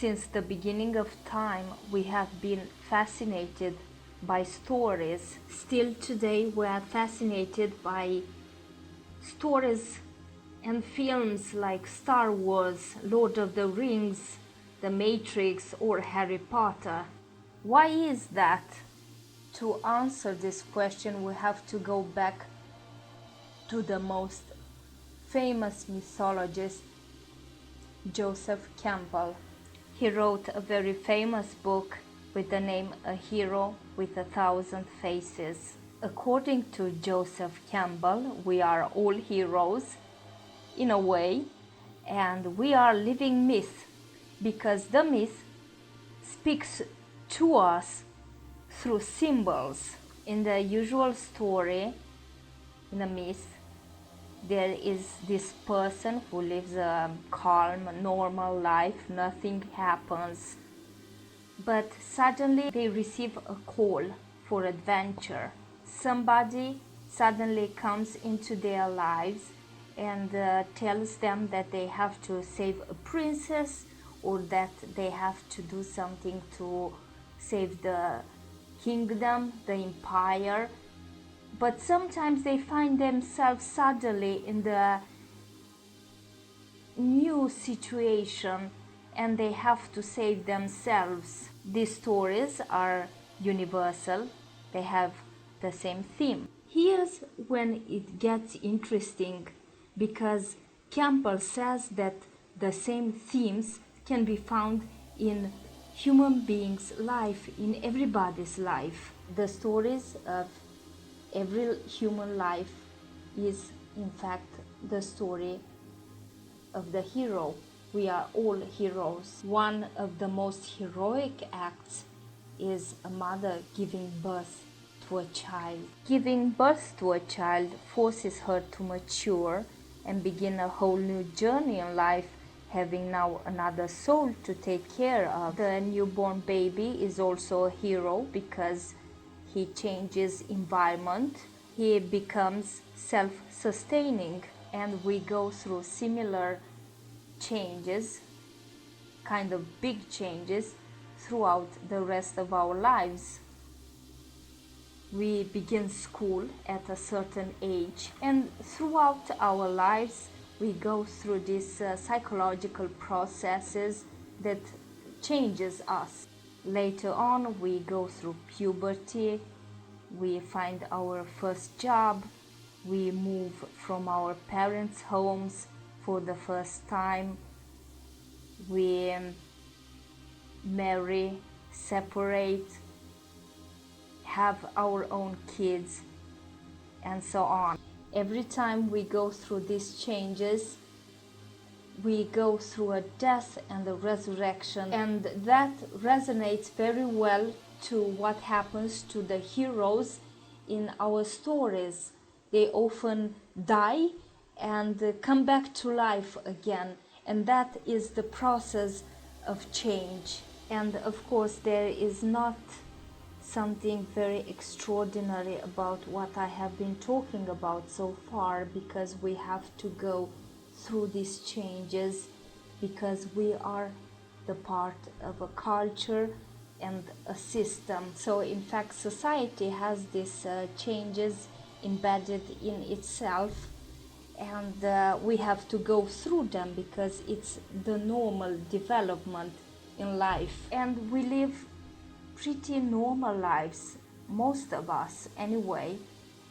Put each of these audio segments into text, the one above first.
Since the beginning of time, we have been fascinated by stories. Still today, we are fascinated by stories and films like Star Wars, Lord of the Rings, The Matrix, or Harry Potter. Why is that? To answer this question, we have to go back to the most famous mythologist, Joseph Campbell. He wrote a very famous book with the name A Hero with a Thousand Faces. According to Joseph Campbell, we are all heroes in a way, and we are living myths because the myth speaks to us through symbols. In the usual story, in a myth, there is this person who lives a calm, normal life, nothing happens. But suddenly they receive a call for adventure. Somebody suddenly comes into their lives and tells them that they have to save a princess, or that they have to do something to save the kingdom, the empire. But sometimes they find themselves suddenly in the new situation and they have to save themselves. These stories are universal, they have the same theme. Here's when it gets interesting, because Campbell says that the same themes can be found in human beings' life, in everybody's life. The stories of every human life is in fact the story of the hero. We are all heroes. One of the most heroic acts is a mother giving birth to a child. Giving birth to a child forces her to mature and begin a whole new journey in life, having now another soul to take care of. The newborn baby is also a hero because he changes environment, he becomes self-sustaining, and we go through similar changes, kind of big changes, throughout the rest of our lives. We begin school at a certain age, and throughout our lives we go through these psychological processes that changes us. Later on we go through puberty, we find our first job, we move from our parents' homes for the first time, we marry, separate, have our own kids, and so on. Every time we go through these changes, we go through a death and a resurrection, and that resonates very well to what happens to the heroes in our stories. They often die and come back to life again, and that is the process of change. And of course there is not something very extraordinary about what I have been talking about so far, because we have to go through these changes because we are the part of a culture and a system. So in fact society has these changes embedded in itself, and we have to go through them because it's the normal development in life. And we live pretty normal lives, most of us anyway,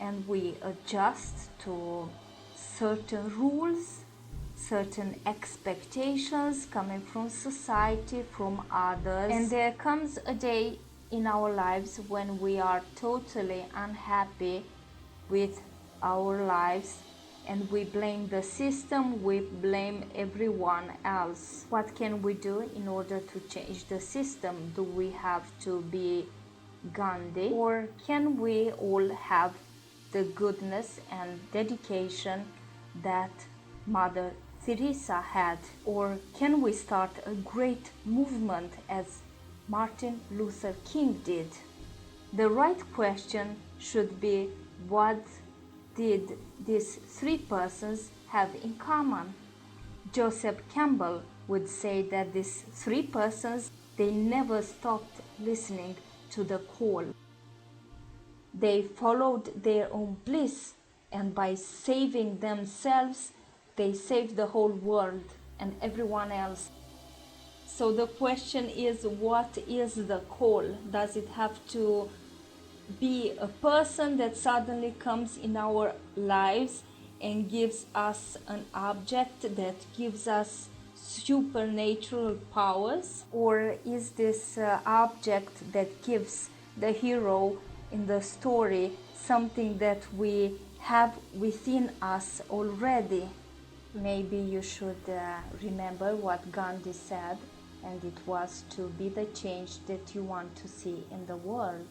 and we adjust to certain rules, certain expectations coming from society, from others. And there comes a day in our lives when we are totally unhappy with our lives, and we blame the system, we blame everyone else. What can we do in order to change the system? Do we have to be Gandhi, or can we all have the goodness and dedication that Mother Teresa had? Or can we start a great movement as Martin Luther King did? The right question should be, what did these three persons have in common? Joseph Campbell would say that these three persons, they never stopped listening to the call. They followed their own bliss, and by saving themselves, they saved the whole world and everyone else. So the question is, what is the call? Does it have to be a person that suddenly comes in our lives and gives us an object that gives us supernatural powers? Or is this object that gives the hero in the story something that we have within us already? Maybe you should remember what Gandhi said, and it was to be the change that you want to see in the world.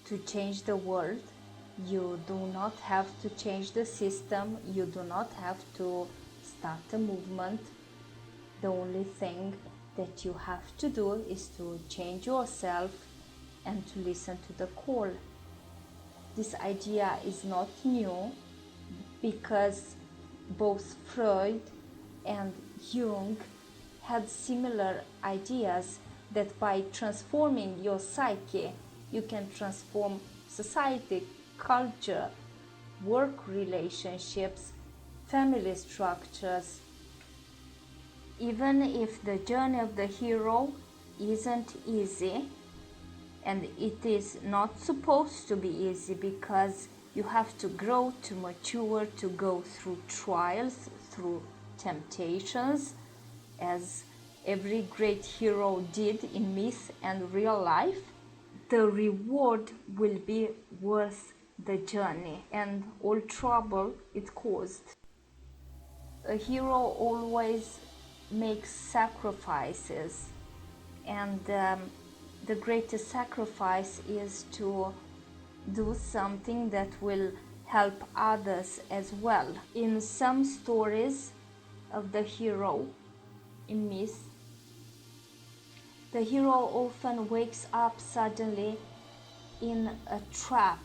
To change the world, you do not have to change the system, you do not have to start a movement. The only thing that you have to do is to change yourself and to listen to the call. This idea is not new, because both Freud and Jung had similar ideas that by transforming your psyche, you can transform society, culture, work relationships, family structures. Even if the journey of the hero isn't easy, and it is not supposed to be easy, because you have to grow, to mature, to go through trials, through temptations, as every great hero did in myth and real life. The reward will be worth the journey and all trouble it caused. A hero always makes sacrifices, and the greatest sacrifice is to do something that will help others as well. In some stories of the hero in myth, the hero often wakes up suddenly in a trap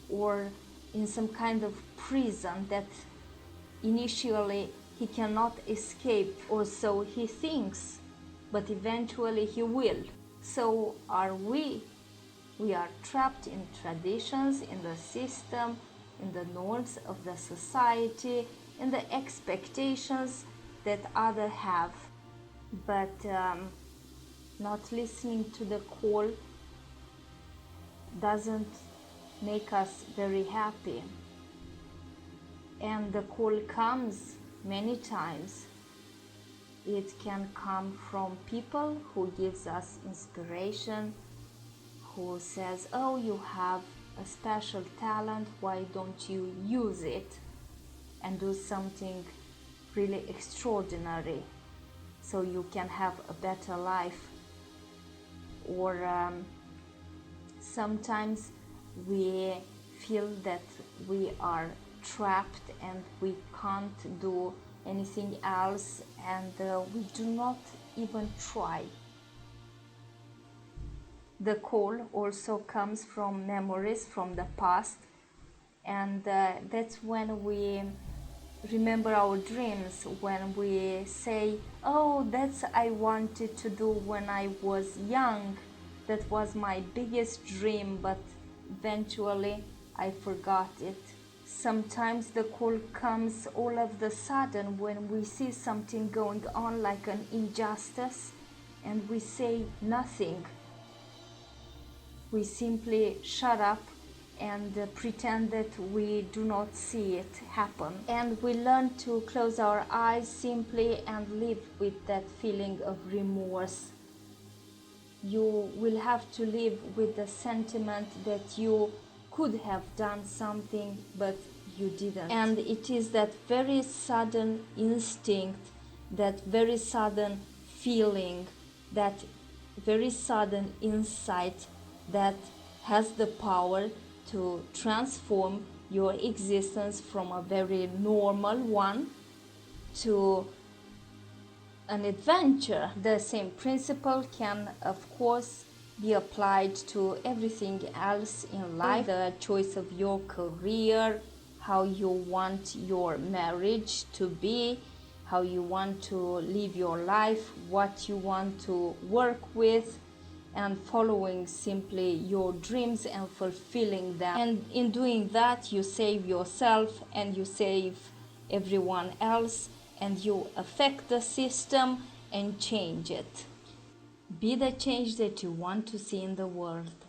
or in some kind of prison that initially he cannot escape, or so he thinks, but eventually he will. So are we. We are trapped in traditions, in the system, in the norms of the society, in the expectations that others have. But not listening to the call doesn't make us very happy. And the call comes many times. It can come from people who gives us inspiration, who says, oh, you have a special talent, why don't you use it and do something really extraordinary so you can have a better life. Or sometimes we feel that we are trapped and we can't do anything else, and we do not even try. The call also comes from memories from the past, and that's when we remember our dreams, when we say, oh, that's I wanted to do when I was young, that was my biggest dream, but eventually I forgot it. Sometimes the call comes all of the sudden when we see something going on like an injustice, and we say nothing. We simply shut up and pretend that we do not see it happen. And we learn to close our eyes simply and live with that feeling of remorse. You will have to live with the sentiment that you could have done something, but you didn't. And it is that very sudden instinct, that very sudden feeling, that very sudden insight that has the power to transform your existence from a very normal one to an adventure. The same principle can, of course, be applied to everything else in life. The choice of your career, how you want your marriage to be, how you want to live your life, what you want to work with, and following simply your dreams and fulfilling them. And in doing that, you save yourself and you save everyone else, and you affect the system and change it. Be the change that you want to see in the world.